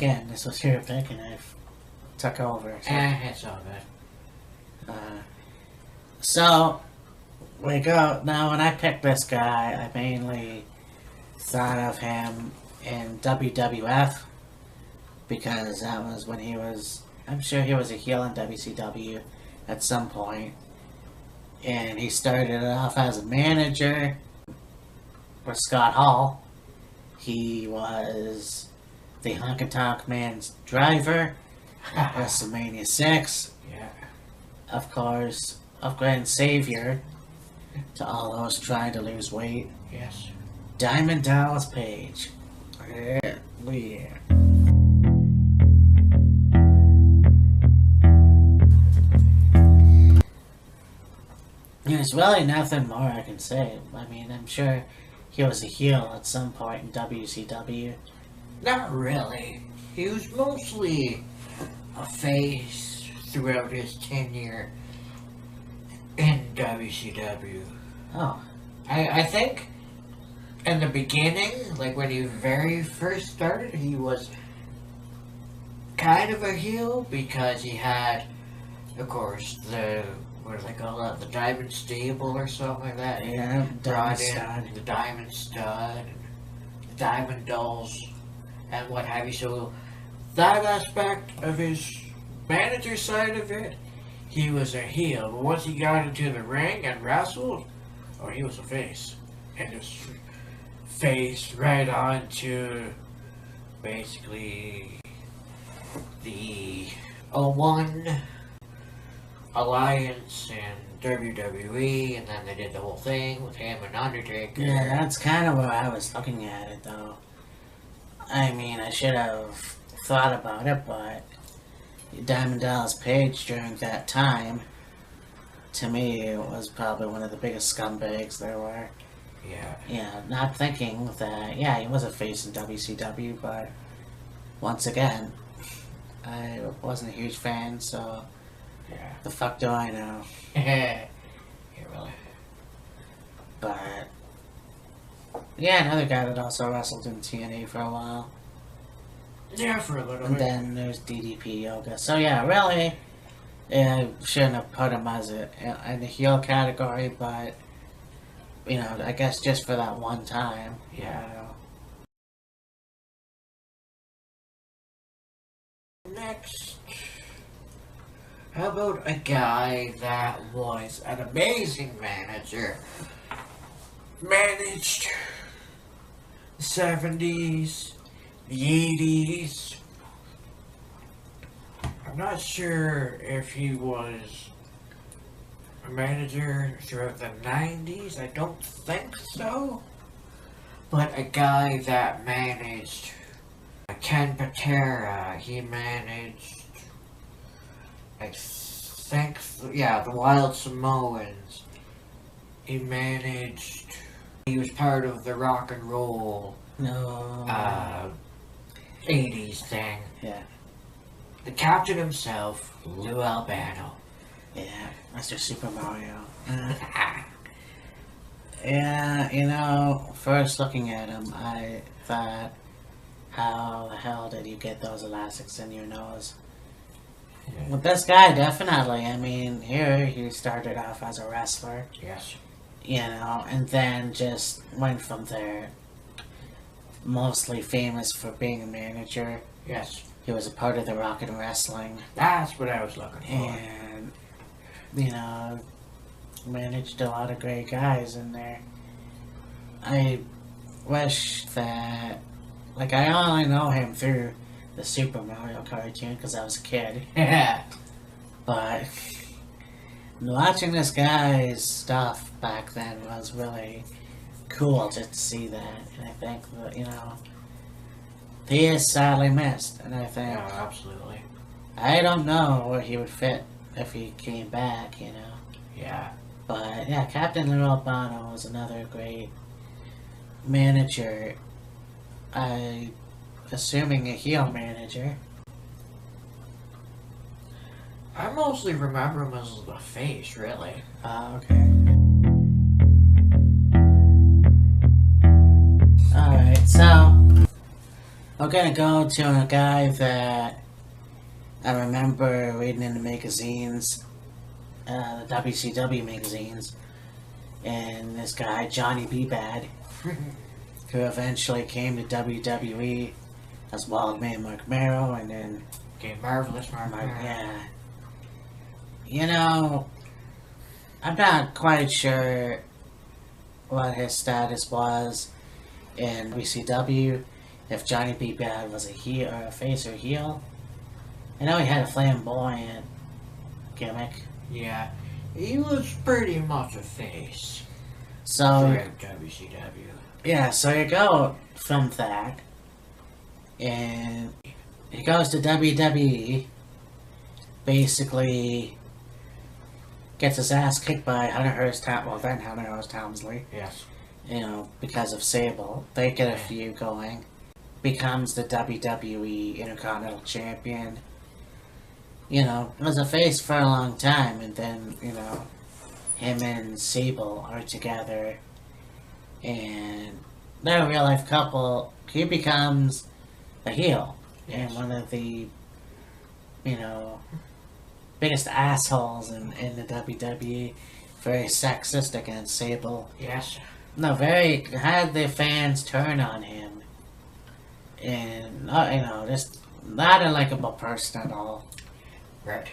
again, this was your pick and I took over. So, It's all good. So, we go. Now, when I picked this guy, I mainly thought of him in WWF because that was when he was. I'm sure he was a heel in WCW at some point. And he started off as a manager with Scott Hall. He was the Honky Tonk Man's driver at WrestleMania 6. Yeah. Of course, upgrade savior to all those trying to lose weight. Yes. Diamond Dallas Page. Yeah. There's really nothing more I can say. I mean, I'm sure he was a heel at some point in WCW. Not really. He was mostly a face throughout his tenure in WCW. Oh, I think in the beginning, like when he very first started, he was kind of a heel because he had, of course, what do they call that? The Diamond Stable or something like that. yeah, Brought Diamond in Stud. the Diamond Stud, and the Diamond Dolls, and what have you. So that aspect of his manager side of it, he was a heel. But once he got into the ring and wrestled, oh, he was a face. And just faced right on to basically the 01 alliance and WWE, and then they did the whole thing with him and Undertaker. Yeah, that's kind of where I was looking at it, though. I mean, I should have thought about it, but Diamond Dallas Page during that time, to me, was probably one of the biggest scumbags there were. Yeah. Yeah, not thinking that, yeah, he was a face in WCW, but once again, I wasn't a huge fan, so Yeah. the fuck do I know? Yeah, really. But, yeah, another guy that also wrestled in TNA for a while. Yeah, for a little And bit. then there's DDP Yoga. So, yeah, really, I shouldn't have put him as in the heel category, but, you know, I guess just for that one time. Yeah. You know. Next, how about a guy that was an amazing manager? Managed the 70s, the 80s. I'm not sure if he was a manager throughout the 90s. I don't think so. But a guy that managed Ken Patera, he managed, I think, yeah, the Wild Samoans. He managed, he was part of the rock and roll No. 80s thing. Yeah. The captain himself, Lou Albano. Yeah. Mr. Super Mario. Yeah, you know, first looking at him, I thought, how the hell did you get those elastics in your nose? Yeah. With this guy, definitely. I mean, here he started off as a wrestler, Yes. you know, and then just went from there. Mostly famous for being a manager. Yes. He was a part of the Rock and Wrestling, That's what I was looking for. and, you know, managed a lot of great guys in there. I wish that, like, I only know him through the Super Mario cartoon because I was a kid, Yeah. but watching this guy's stuff back then was really cool just to see that, and I think that, you know, he is sadly missed, and I think, Yeah, absolutely. I don't know where he would fit if he came back, you know. Yeah. But yeah, Captain Lou Albano was another great manager. I assuming a heel manager. I mostly remember him as the face, really. Okay. Alright, so we're gonna go to a guy that I remember reading in the magazines, the WCW magazines, and this guy, Johnny B. Bad, who eventually came to WWE as Wildman Mark Merrow, and then... Okay, Marvelous Mark. Yeah. You know, I'm not quite sure what his status was in WCW, if Johnny B. Bad was a heel or a face or heel. I know he had a flamboyant gimmick. Yeah, he was pretty much a face. So, throughout WCW. yeah, so you go from that, and he goes to WWE, basically gets his ass kicked by Hunter Hearst, well then Hunter Hearst Helmsley, Yes. you know, because of Sable. They get a feud going, becomes the WWE Intercontinental Champion. You know, was a face for a long time, and then, you know, him and Sable are together, and they're a real life couple. He becomes a heel, and one of the, you know, biggest assholes in the WWE. Very sexist against Sable. Yes. No, very, had the fans turn on him, and, you know, just not a likable person at all. Right.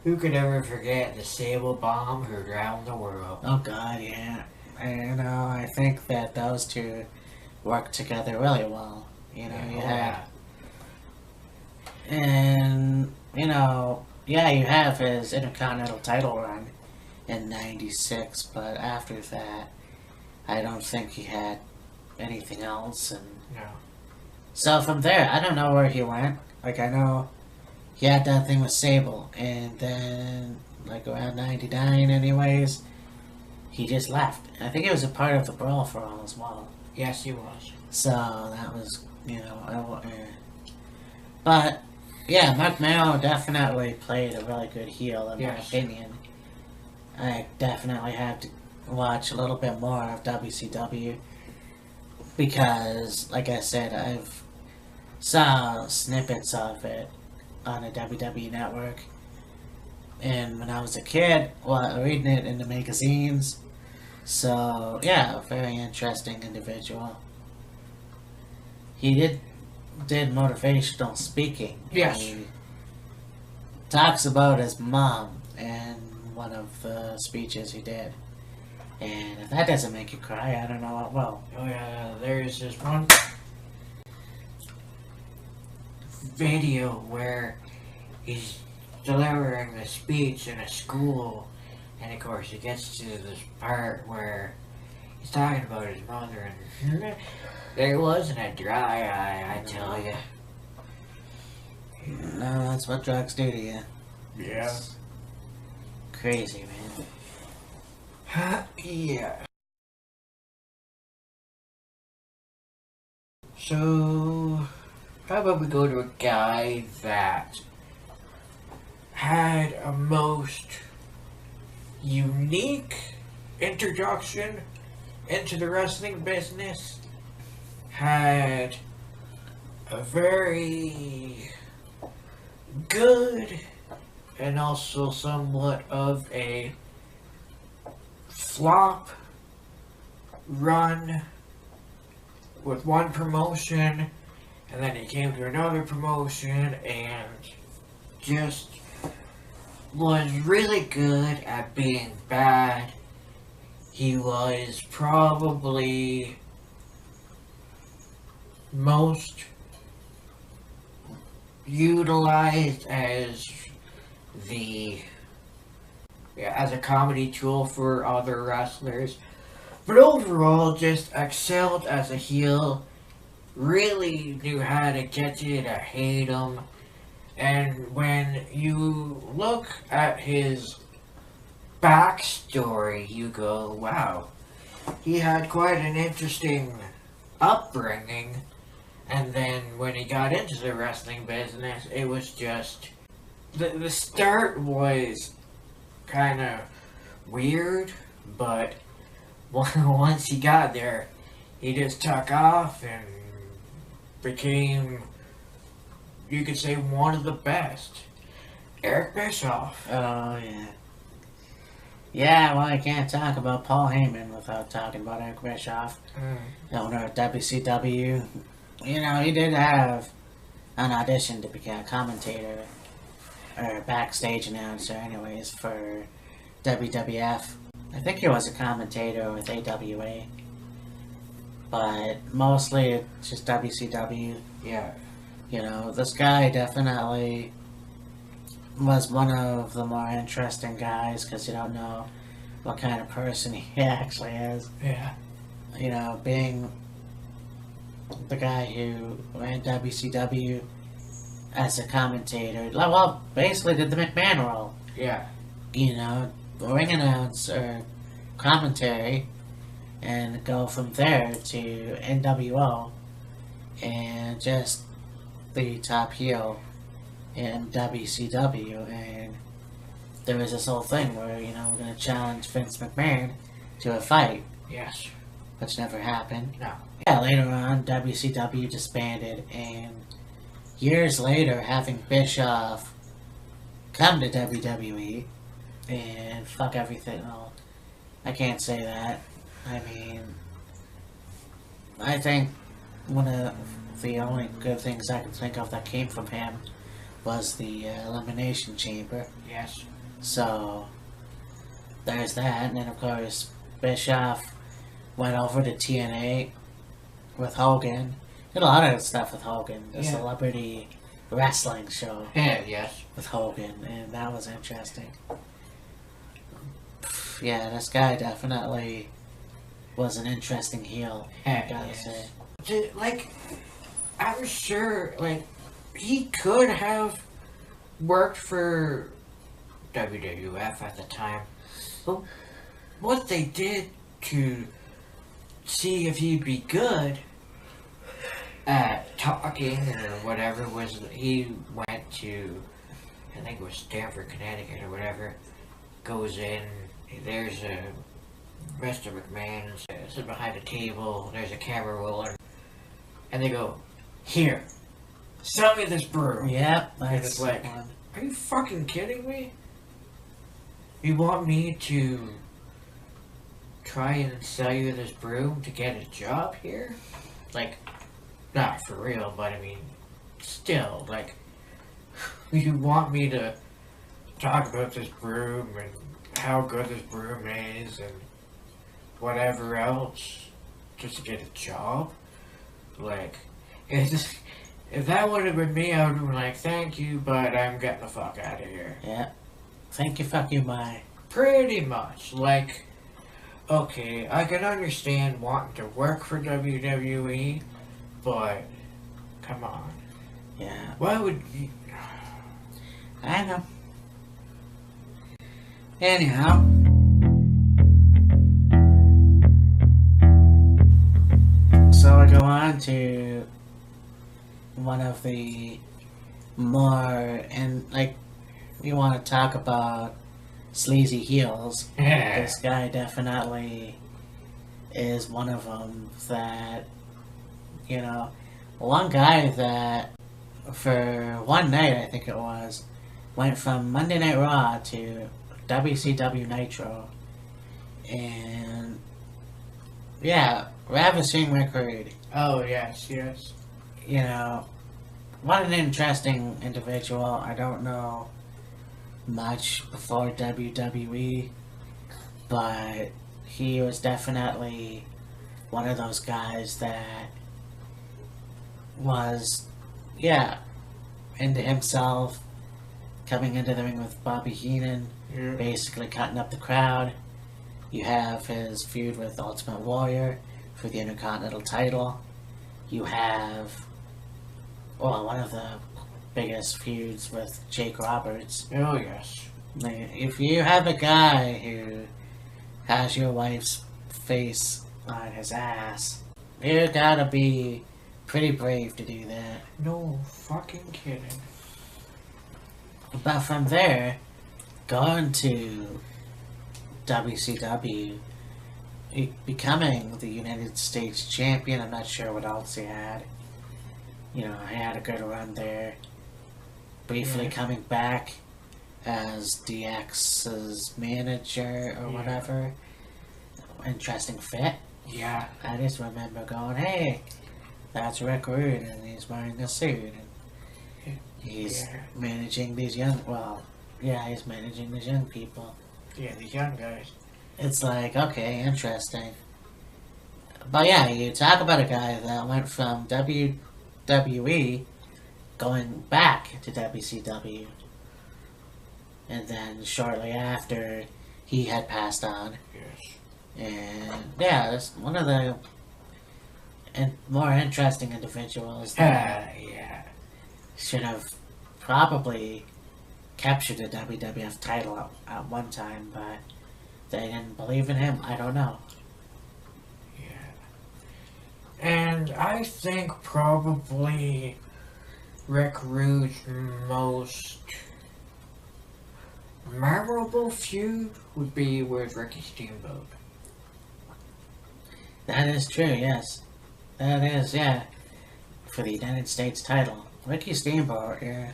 Who could ever forget the Sable bomb who drowned the world? Oh God, yeah. You know, I think that those two work together really well. You know, you had, and you know, yeah, you have his Intercontinental title run in '96, but after that, I don't think he had anything else. And No. so from there, I don't know where he went. Like, I know he had that thing with Sable, and then like around '99, anyways, he just left. I think it was a part of the Brawl for All as well. Yes, he was. So that was, you know, but yeah, Mark Merrow definitely played a really good heel in my opinion. I definitely have to watch a little bit more of WCW because, like I said, I've saw snippets of it on the WWE Network, and when I was a kid, well, reading it in the magazines. So yeah, very interesting individual. He did motivational speaking. Yes. He talks about his mom in one of the speeches he did. And if that doesn't make you cry, I don't know what will. Oh yeah, there's this one video where he's delivering the speech in a school, and of course he gets to this part where he's talking about his mother, and there wasn't a dry eye, I tell you. No, that's what drugs do to you. Yeah. It's crazy, man. Yeah. So, how about we go to a guy that had a most unique introduction into the wrestling business, had a very good and also somewhat of a flop run with one promotion, and then he came to another promotion and just was really good at being bad. He was probably most utilized as a comedy tool for other wrestlers, but overall just excelled as a heel, really knew how to get you to hate him. And when you look at his backstory, you go, wow, he had quite an interesting upbringing. And then when he got into the wrestling business, it was just, the start was kind of weird, but once he got there, he just took off and became, you could say, one of the best. Eric Bischoff. Oh, yeah. Yeah, well, I can't talk about Paul Heyman without talking about Eric Bischoff, the owner of WCW. You know, he did have an audition to become a commentator, or backstage announcer, anyways, for WWF. I think he was a commentator with AWA, but mostly it's just WCW. Yeah. You know, this guy definitely was one of the more interesting guys because you don't know what kind of person he actually is. Yeah. You know, being the guy who ran WCW as a commentator, well, basically did the McMahon role. Yeah. You know, ring announce or commentary, and go from there to NWO and just the top heel in WCW. And there was this whole thing where, you know, we're going to challenge Vince McMahon to a fight, Yes. which never happened. No. Yeah, later on, WCW disbanded, and years later, having Bischoff come to WWE and fuck everything. Well, I can't say that. I mean, I think one of the only good things I can think of that came from him was the Elimination Chamber. Yes. So, there's that. And then, of course, Bischoff went over to TNA with Hogan. Did a lot of stuff with Hogan. The Yeah. celebrity wrestling show Yeah, yes. with Hogan. And that was interesting. Yeah, this guy definitely was an interesting heel, I gotta Yes. say. Like, I'm sure, like, he could have worked for WWF at the time. But what they did to see if he'd be good at talking or whatever was he went to, I think it was Stamford, Connecticut or whatever, goes in, there's a Mr. McMahon sitting behind a table, there's a camera rolling, and they go, "Here, sell me this broom." Yep, And that's it's like, one. are you fucking kidding me? You want me to try and sell you this broom to get a job here? Like, not for real, but I mean, still, like, you want me to talk about this broom and how good this broom is and whatever else just to get a job? Like, if that would have been me, I would have been like, thank you, but I'm getting the fuck out of here. Yeah. Thank you, fuck you, bye. Pretty much. Like, okay, I can understand wanting to work for WWE, but come on. Yeah, Why would you... I know. Anyhow. So I go on to one of the more, and like, you want to talk about sleazy heels. This guy definitely is one of them that, you know, one guy that for one night, I think it was, went from Monday Night Raw to WCW Nitro, and yeah, ravishing record. Oh, yes, yes. You know, what an interesting individual. I don't know much before WWE, but he was definitely one of those guys that was, yeah, into himself, coming into the ring with Bobby Heenan, Yeah. basically cutting up the crowd. You have his feud with Ultimate Warrior for the Intercontinental title. You have, well, one of the biggest feuds with Jake Roberts. Oh, yes. Like, if you have a guy who has your wife's face on his ass, you gotta be pretty brave to do that. No fucking kidding. But from there, going to WCW, becoming the United States champion, I'm not sure what else he had. You know, he had a good run there. Briefly coming back as DX's manager or whatever. Interesting fit. Yeah. I just remember going, hey, that's Rick Rude, and he's wearing a suit. And he's managing these young, he's managing these young people. Yeah, these young guys. It's like, okay, interesting. But yeah, you talk about a guy that went from WWE going back to WCW. And then shortly after, he had passed on. Yes. And yeah, that's one of the more interesting individuals that should have probably captured the WWF title at one time, but they didn't believe in him. I don't know. Yeah. And I think probably Rick Rude's most memorable feud would be with Ricky Steamboat. That is true, yes. That is, yeah. For the United States title. Ricky Steamboat, yeah.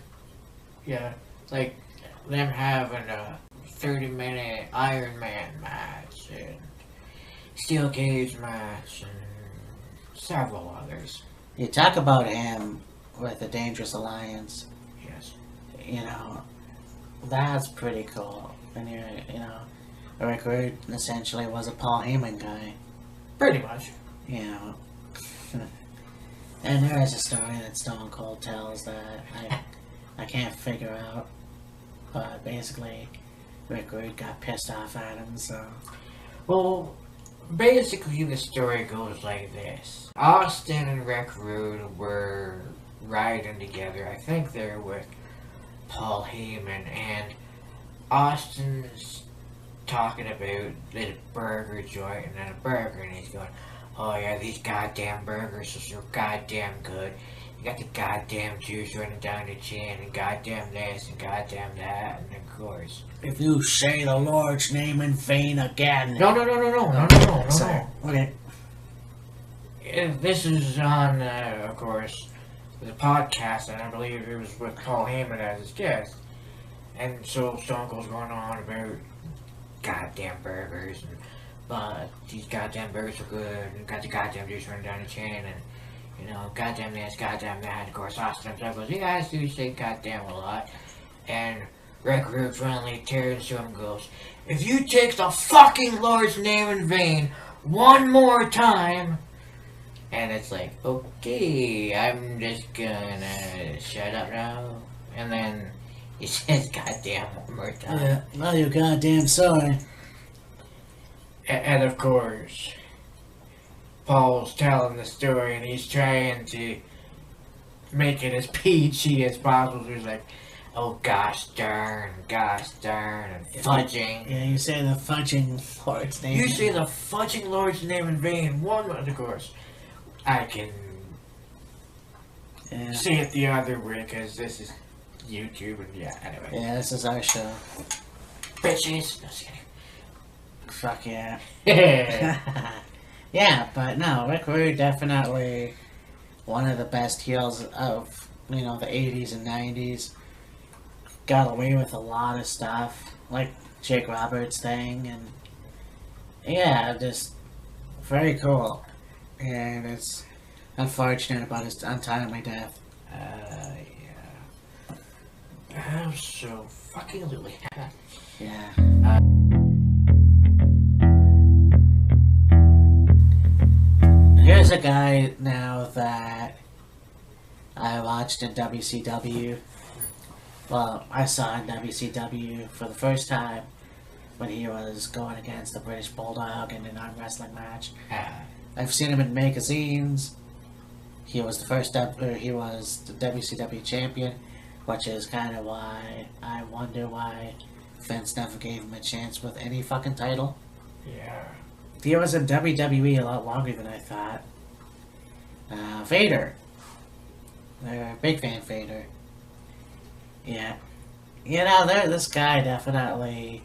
Yeah, like them having a 30-minute Iron Man match and Steel Cage match and several others. You talk about him with the Dangerous Alliance. Yes. You know, that's pretty cool. And Rick Rude essentially was a Paul Heyman guy. Pretty much. You know. And there is a story that Stone Cold tells that I can't figure out. But basically, Rick Rude got pissed off at him, so... Well, basically the story goes like this. Austin and Rick Rude were riding together. I think they're with Paul Heyman, and Austin's talking about the burger joint and then a burger, and he's going, oh yeah, these goddamn burgers are so goddamn good. You got the goddamn juice running down the chin, and goddamn this, and goddamn that, and of course. If you say the Lord's name in vain again... No. Sorry. Okay. This is on, of course, the podcast, and I believe it was with Paul Heyman as his guest. And so Stone Cold's going on about goddamn burgers, but these goddamn burgers are good, and got the goddamn juice running down the chin, and goddamn this, goddamn that. And of course, Austin himself goes, you guys do say goddamn a lot. And Rick Rude finally turns to him and goes, if you take the fucking Lord's name in vain one more time. And it's like, okay, I'm just gonna shut up now. And then he says goddamn one more time. Yeah, well, you're goddamn sorry. And of course, Paul's telling the story and he's trying to make it as PG as possible. So he's like, oh gosh darn, and fudging. Yeah, you say the fudging Lord's name. You say the fudging Lord's name in vain. One, of course, I can say it the other way because this is YouTube and anyway. Yeah, this is our show. Bitches. No, just kidding. Fuck yeah. Yeah, but no, Rick Rude definitely one of the best heels of, the 80s and 90s. Got away with a lot of stuff, like Jake Roberts thing, and yeah, just very cool. And it's unfortunate about his untimely death. Absolutely. Yeah. Here's a guy now that I watched in WCW. Well, I saw in WCW for the first time when he was going against the British Bulldog in an arm wrestling match. I've seen him in magazines. He was the WCW champion, which is kind of why I wonder why Vince never gave him a chance with any fucking title. Yeah. He was in WWE a lot longer than I thought. Vader. They're a big fan of Vader. Yeah. This guy definitely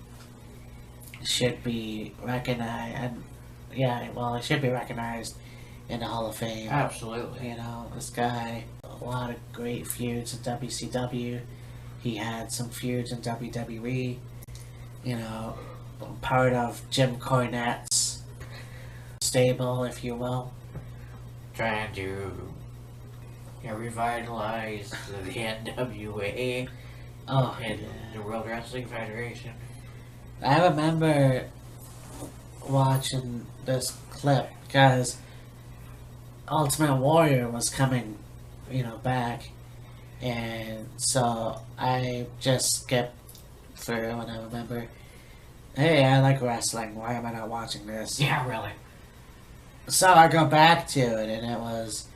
should be recognized. And he should be recognized in the Hall of Fame. Absolutely. This guy a lot of great feuds in WCW. He had some feuds in WWE. You know, part of Jim Cornette's stable, if you will. Trying to revitalize the NWA and the World Wrestling Federation. I remember watching this clip because Ultimate Warrior was coming, back, and so I just skipped through and I remember, hey, I like wrestling, why am I not watching this? Yeah, really. So I go back to it and it was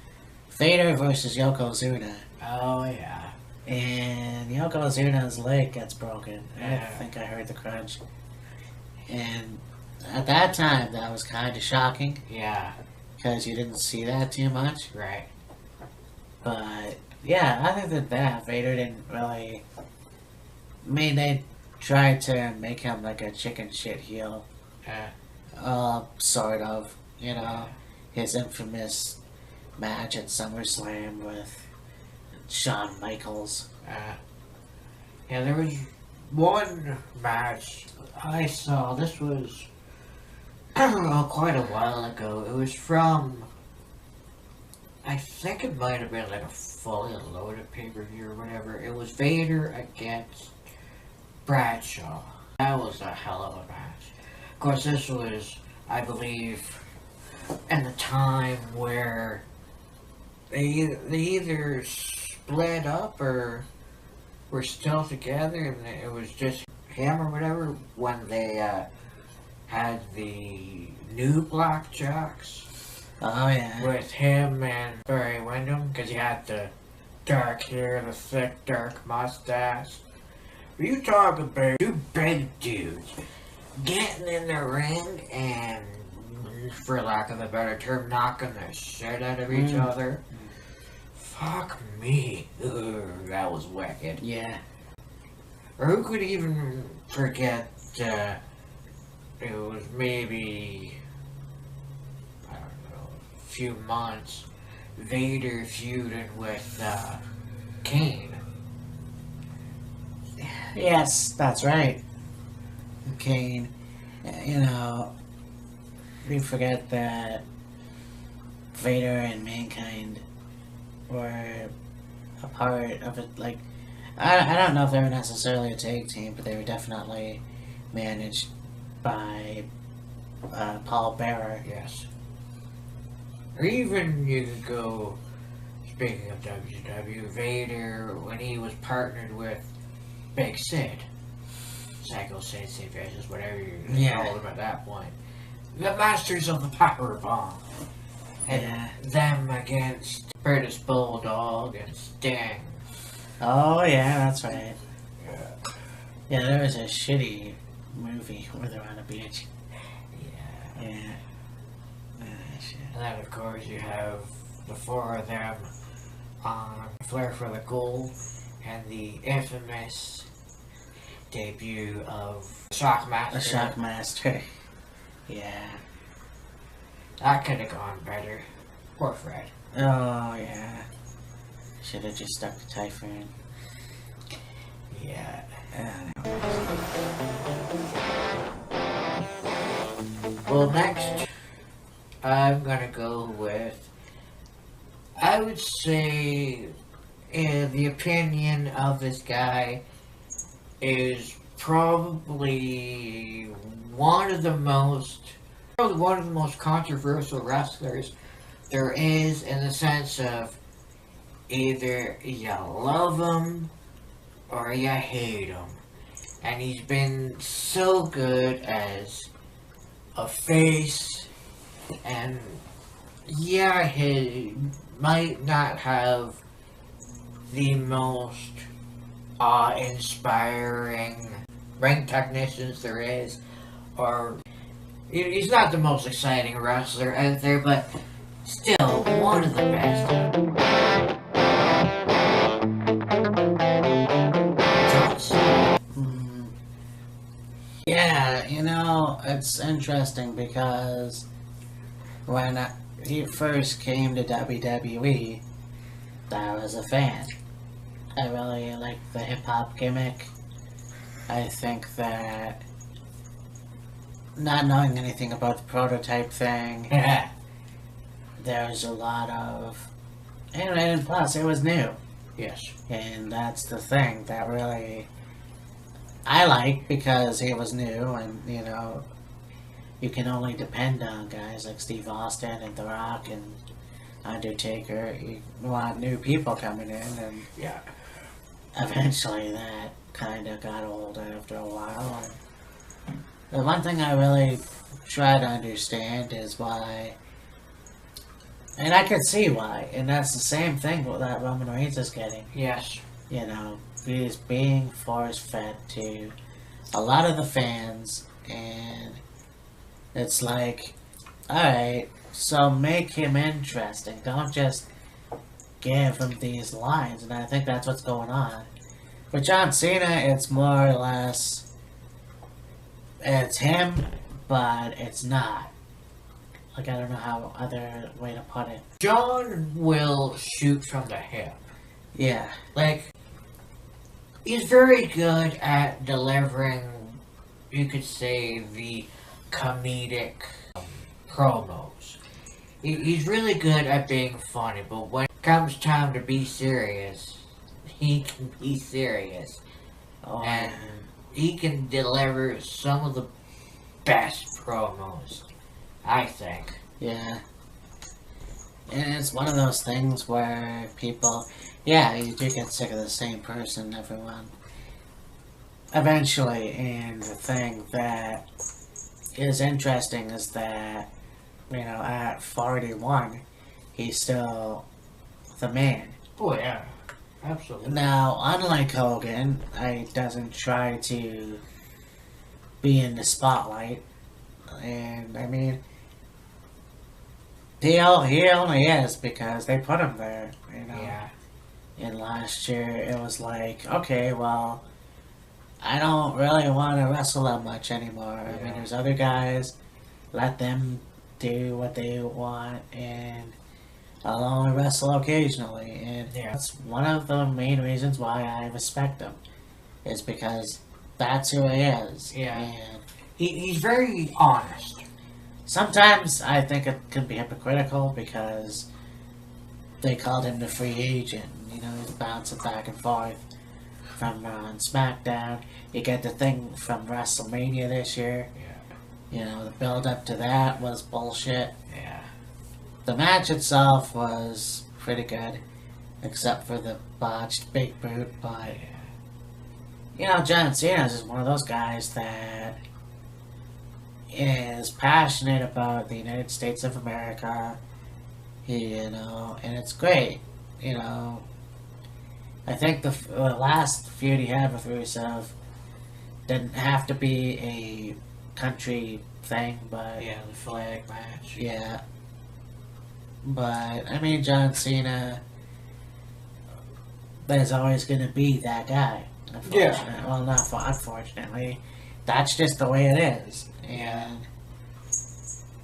Vader versus Yokozuna. Oh, yeah. And Yokozuna's leg gets broken. Yeah. I think I heard the crunch. And at that time, that was kind of shocking. Yeah. Because you didn't see that too much. Right. But, yeah, other than that, Vader didn't really... I mean, they tried to make him like a chicken shit heel. Sort of. His infamous match at SummerSlam with Shawn Michaels. Yeah, there was one match I saw. This was quite a while ago. It was from, I think it might have been like a fully loaded pay-per-view or whatever. It was Vader against Bradshaw. That was a hell of a match. Of course, this was, I believe, in the time where they either split up or were still together, and it was just him or whatever when they had the new Blackjacks. Oh, yeah. With him and Barry Windham, because he had the dark hair, the thick, dark mustache. You talk about two big dudes getting in the ring and, for lack of a better term, knocking the shit out of each other. Fuck me. Ugh, that was wicked. Yeah. Or who could even forget, it was maybe, I don't know, a few months, Vader feuding with, Kane. Yes, that's right. Kane. We forget that Vader and Mankind were a part of it. Like, I don't know if they were necessarily a tag team, but they were definitely managed by Paul Bearer. Yes. Or even you could go, speaking of WCW, Vader, when he was partnered with Big Sid. Psycho Sid, Sid Vicious, whatever you call him at that point. The Masters of the Power Bomb. And them against British Bulldog and Sting. Oh, yeah, that's right. Yeah. Yeah, there was a shitty movie where they're on a beach. Yeah. Yeah. Shit. And then, of course, you have the four of them on Flair for the Gold and the infamous debut of Shockmaster. The Shockmaster. Yeah. That could have gone better. Poor Fred. Oh, yeah. Should have just stuck to Typhoon. Yeah. Well, next, I'm gonna go with, I would say, the opinion of this guy is probably one of the most controversial wrestlers there is, in the sense of either you love him or you hate him. And he's been so good as a face, and yeah, he might not have the most awe-inspiring ring technicians there is, or he's not the most exciting wrestler out there, but still one of the best. Yeah, it's interesting because when he first came to WWE, I was a fan. I really like the hip-hop gimmick. I think that not knowing anything about the prototype thing, there's a lot of... And plus, it was new. Yes. And that's the thing that really I like, because he was new, and, you know, you can only depend on guys like Steve Austin and The Rock and Undertaker. You want new people coming in, and Yeah. eventually that kind of got old after a while. And the one thing I really try to understand is why, and I can see why, and that's the same thing that Roman Reigns is getting. Yes. You know, he's being force-fed to a lot of the fans, and it's like, alright, so make him interesting. Don't just give him these lines, and I think that's what's going on. With John Cena, it's more or less, it's him, but it's not. Like, I don't know how other way to put it. John will shoot from the hip. Yeah. Like, he's very good at delivering, you could say, the comedic promos. He's really good at being funny, but when it comes time to be serious, he can be serious. Oh, And he can deliver some of the best promos, I think. yeah. And it's one of those things where people, yeah, you do get sick of the same person, everyone. Eventually, and the thing that is interesting is that, you know, at 41, he's still the man. Oh yeah, absolutely. Now, unlike Hogan, he doesn't try to be in the spotlight. And, I mean, he only is because they put him there, you know. Yeah. And last year, it was like, okay, well, I don't really want to wrestle that much anymore. I mean, there's other guys, let them do what they want, and I'll only wrestle occasionally. And that's one of the main reasons why I respect him, is because that's who he is. Yeah. And He's very honest. sometimes I think it can be hypocritical because they called him the free agent. You know, he's bouncing back and forth from on SmackDown. You get the thing from WrestleMania this year. Yeah. You know, the build up to that was bullshit. Yeah. The match itself was pretty good, except for the botched big boot. But, you know, John Cena is just one of those guys that is passionate about the United States of America, you know, and it's great, you know. I think the last feud he had with Rusev didn't have to be a country thing, but Yeah, the flag match. yeah. But, I mean, John Cena is always going to be that guy. Unfortunately. Well, not unfortunately. That's just the way it is. And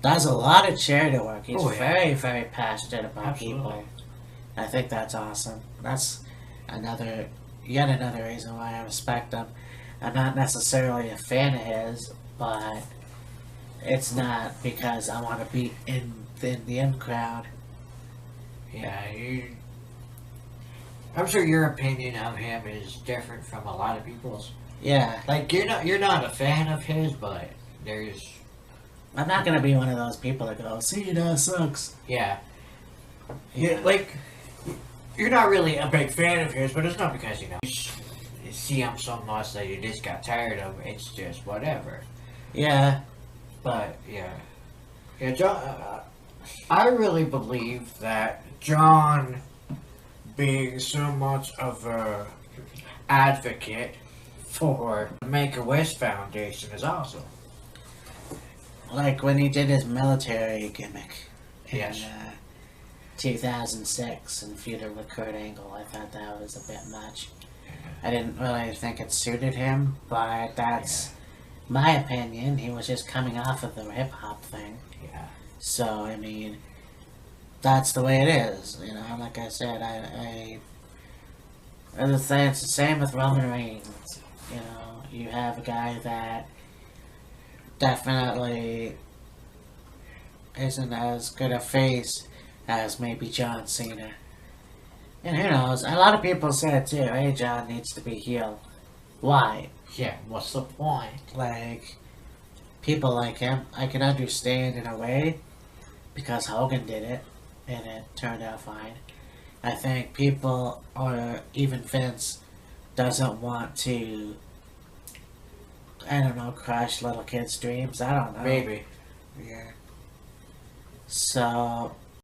does a lot of charity work. He's very, very passionate about people. I think that's awesome. That's yet another reason why I respect him. I'm not necessarily a fan of his, but it's not because I want to be in the in crowd. Yeah, I'm sure your opinion of him is different from a lot of people's. Yeah. Like, you're not a fan of his, but I'm not gonna be one of those people that go, Cena sucks. Yeah. Like, you're not really a big fan of his, but it's not because, you know, you see him so much that you just got tired of him. It's just whatever. Yeah. But, yeah. Yeah, John, I really believe that John, being so much of a advocate for the Make-A-Wish Foundation, is awesome. Like when he did his military gimmick in Yes. 2006 and feuded with Kurt Angle, I thought that was a bit much. I didn't really think it suited him, but that's my opinion. He was just coming off of the hip-hop thing. Yeah. So, I mean, that's the way it is. You know, like I said, I just say it's the same with Roman Reigns. You know, you have a guy that definitely isn't as good a face as maybe John Cena. And who knows? A lot of people said too, hey, John needs to be heel. Why? Yeah, what's the point? Like, people like him, I can understand in a way because Hogan did it and it turned out fine. I think people, or even Vince, doesn't want to, I don't know, crush little kids' dreams. I don't know. Maybe. Yeah. So,